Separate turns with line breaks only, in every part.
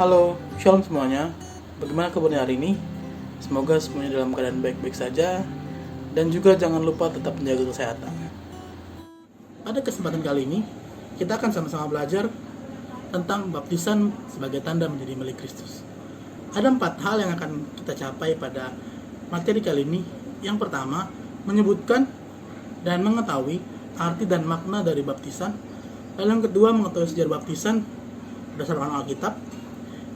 Halo, shalom semuanya. Bagaimana kabarnya hari ini? Semoga semuanya dalam keadaan baik-baik saja. Dan juga jangan lupa tetap menjaga kesehatan. Pada kesempatan kali ini, kita akan sama-sama belajar tentang baptisan sebagai tanda menjadi milik Kristus. Ada 4 hal yang akan kita capai pada materi kali ini. Yang pertama, menyebutkan dan mengetahui arti dan makna dari baptisan. Lalu yang kedua, mengetahui sejarah baptisan berdasarkan Alkitab.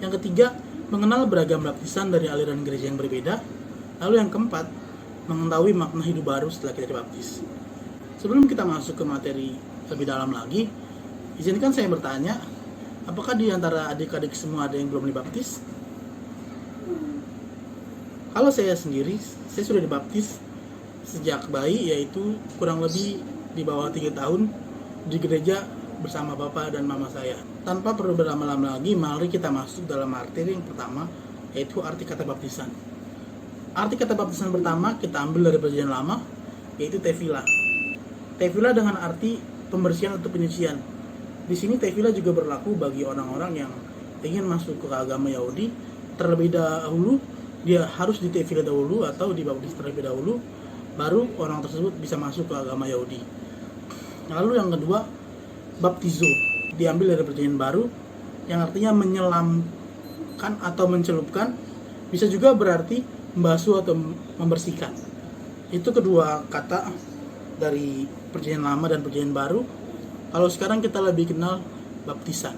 Yang ketiga, mengenal beragam baptisan dari aliran gereja yang berbeda. Lalu yang keempat, mengetahui makna hidup baru setelah kita dibaptis. Sebelum kita masuk ke materi lebih dalam lagi, izinkan saya bertanya, apakah di antara adik-adik semua ada yang belum dibaptis? Kalau saya sendiri, saya sudah dibaptis sejak bayi, yaitu kurang lebih di bawah 3 tahun di gereja bersama bapak dan mama saya. Tanpa perlu berlama-lama lagi, mari kita masuk dalam materi yang pertama, yaitu arti kata baptisan. Arti kata baptisan pertama kita ambil dari Perjanjian Lama, yaitu tefila. Tefila dengan arti pembersihan atau penyucian. Di sini tefila juga berlaku bagi orang-orang yang ingin masuk ke agama Yahudi. Terlebih dahulu dia harus ditefila dahulu atau dibaptis terlebih dahulu, baru orang tersebut bisa masuk ke agama Yahudi. Lalu yang kedua, baptizo, diambil dari Perjanjian Baru, yang artinya menyelamkan atau mencelupkan, bisa juga berarti membasuh atau membersihkan. Itu kedua kata dari Perjanjian Lama dan Perjanjian Baru. Kalau sekarang kita lebih kenal baptisan.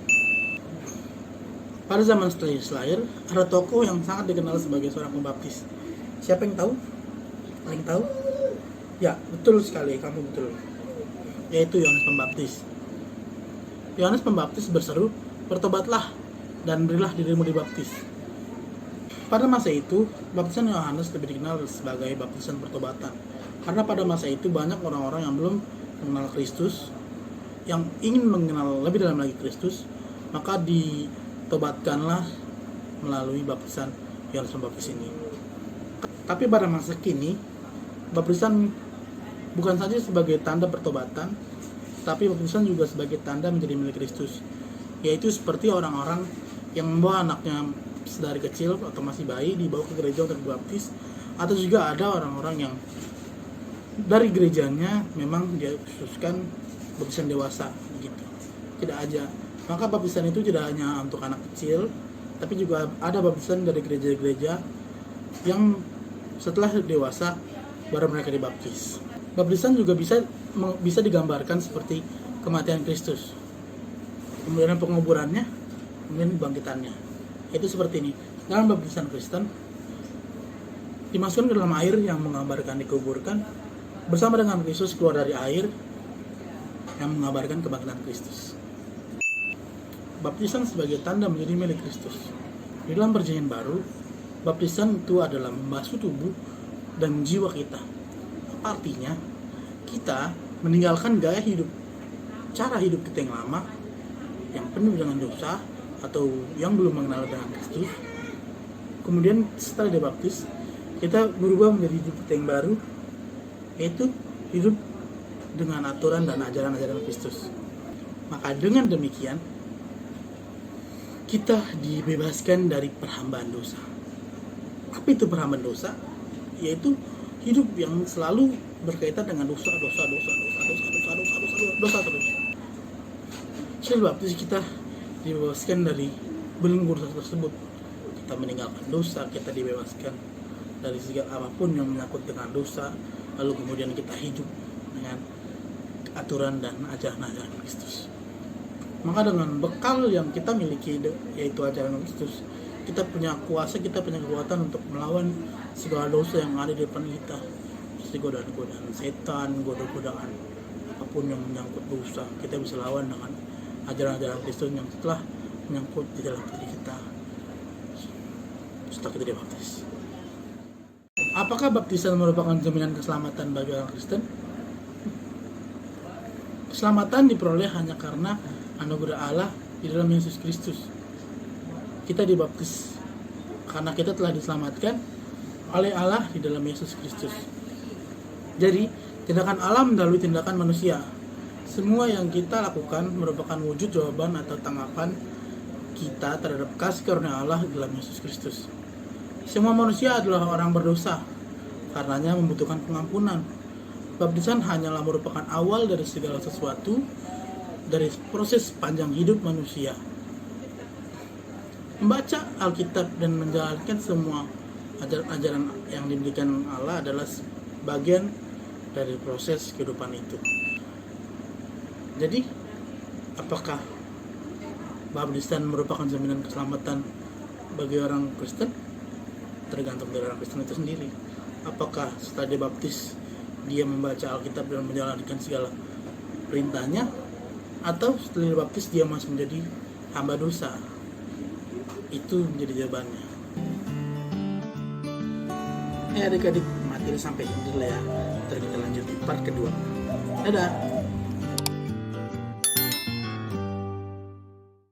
Pada zaman setelah Yesus lahir, ada tokoh yang sangat dikenal sebagai seorang pembaptis. Siapa yang tahu? Paling tahu? Ya, betul sekali, kamu betul. Yaitu Yohanes Pembaptis. Yohanes Pembaptis berseru, "Bertobatlah dan berilah dirimu dibaptis." Pada masa itu, baptisan Yohanes lebih dikenal sebagai baptisan pertobatan. Karena pada masa itu banyak orang-orang yang belum mengenal Kristus, yang ingin mengenal lebih dalam lagi Kristus, maka ditobatkanlah melalui baptisan Yohanes Pembaptis ini. Tapi pada masa kini, baptisan bukan saja sebagai tanda pertobatan, tapi baptisan juga sebagai tanda menjadi milik Kristus, yaitu seperti orang-orang yang membawa anaknya sedari kecil atau masih bayi dibawa ke gereja untuk dibaptis, atau juga ada orang-orang yang dari gerejanya memang dia khususkan baptisan dewasa gitu. Tidak aja. Maka baptisan itu tidak hanya untuk anak kecil, tapi juga ada baptisan dari gereja-gereja yang setelah dewasa baru mereka dibaptis. Baptisan juga bisa digambarkan seperti kematian Kristus, kemudian penguburannya, kemudian bangkitannya. Itu seperti ini. Dalam baptisan Kristen, dimasukkan ke dalam air yang menggambarkan dikuburkan, bersama dengan Kristus keluar dari air yang menggambarkan kebangkitan Kristus. Baptisan sebagai tanda menjadi milik Kristus. Di dalam Perjanjian Baru, baptisan itu adalah membasuh tubuh dan jiwa kita. Apa artinya? Kita meninggalkan gaya hidup, cara hidup kita yang lama, yang penuh dengan dosa, atau yang belum mengenal dengan Kristus. Kemudian setelah dibaptis, kita berubah menjadi hidup kita yang baru, yaitu hidup dengan aturan dan ajaran-ajaran Kristus. Maka dengan demikian, kita dibebaskan dari perhambaan dosa. Apa itu perhambaan dosa? Yaitu hidup yang selalu berkaitan dengan dosa terus. Setelah baptis kita dibebaskan dari belenggu dosa tersebut. Kita meninggalkan dosa, kita dibebaskan dari segala apapun yang menyangkut dengan dosa. Lalu kemudian kita hidup dengan aturan dan ajaran-ajaran Kristus. Maka dengan bekal yang kita miliki, yaitu ajaran Kristus, kita punya kuasa, kita punya kekuatan untuk melawan segala dosa yang ada di depan kita, seperti godaan-godaan setan, godaan-godaan apapun yang menyangkut dosa. Kita bisa lawan dengan ajaran-ajaran Kristus yang telah menyangkut di dalam diri kita setelah kita dibaptis. Apakah baptisan merupakan jaminan keselamatan bagi orang Kristen? Keselamatan diperoleh hanya karena anugerah Allah di dalam Yesus Kristus. Kita dibaptis karena kita telah diselamatkan oleh Allah di dalam Yesus Kristus. Jadi, tindakan Allah melalui tindakan manusia. Semua yang kita lakukan merupakan wujud jawaban atau tanggapan kita terhadap kasih karunia Allah dalam Yesus Kristus. Semua manusia adalah orang berdosa, karenanya membutuhkan pengampunan. Baptisan hanyalah merupakan awal dari segala sesuatu, dari proses panjang hidup manusia. Membaca Alkitab dan menjalankan semua ajaran-ajaran yang diberikan Allah adalah bagian dari proses kehidupan itu. Jadi, apakah baptisan merupakan jaminan keselamatan bagi orang Kristen? Tergantung dari orang Kristen itu sendiri. Apakah setelah dibaptis dia membaca Alkitab dan menjalankan segala perintahnya, atau setelah dibaptis dia masih menjadi hamba dosa? Itu menjadi jawabannya. Adik-adik, materi sampai ini lah ya. Terus kita lanjut di part kedua. Dadah.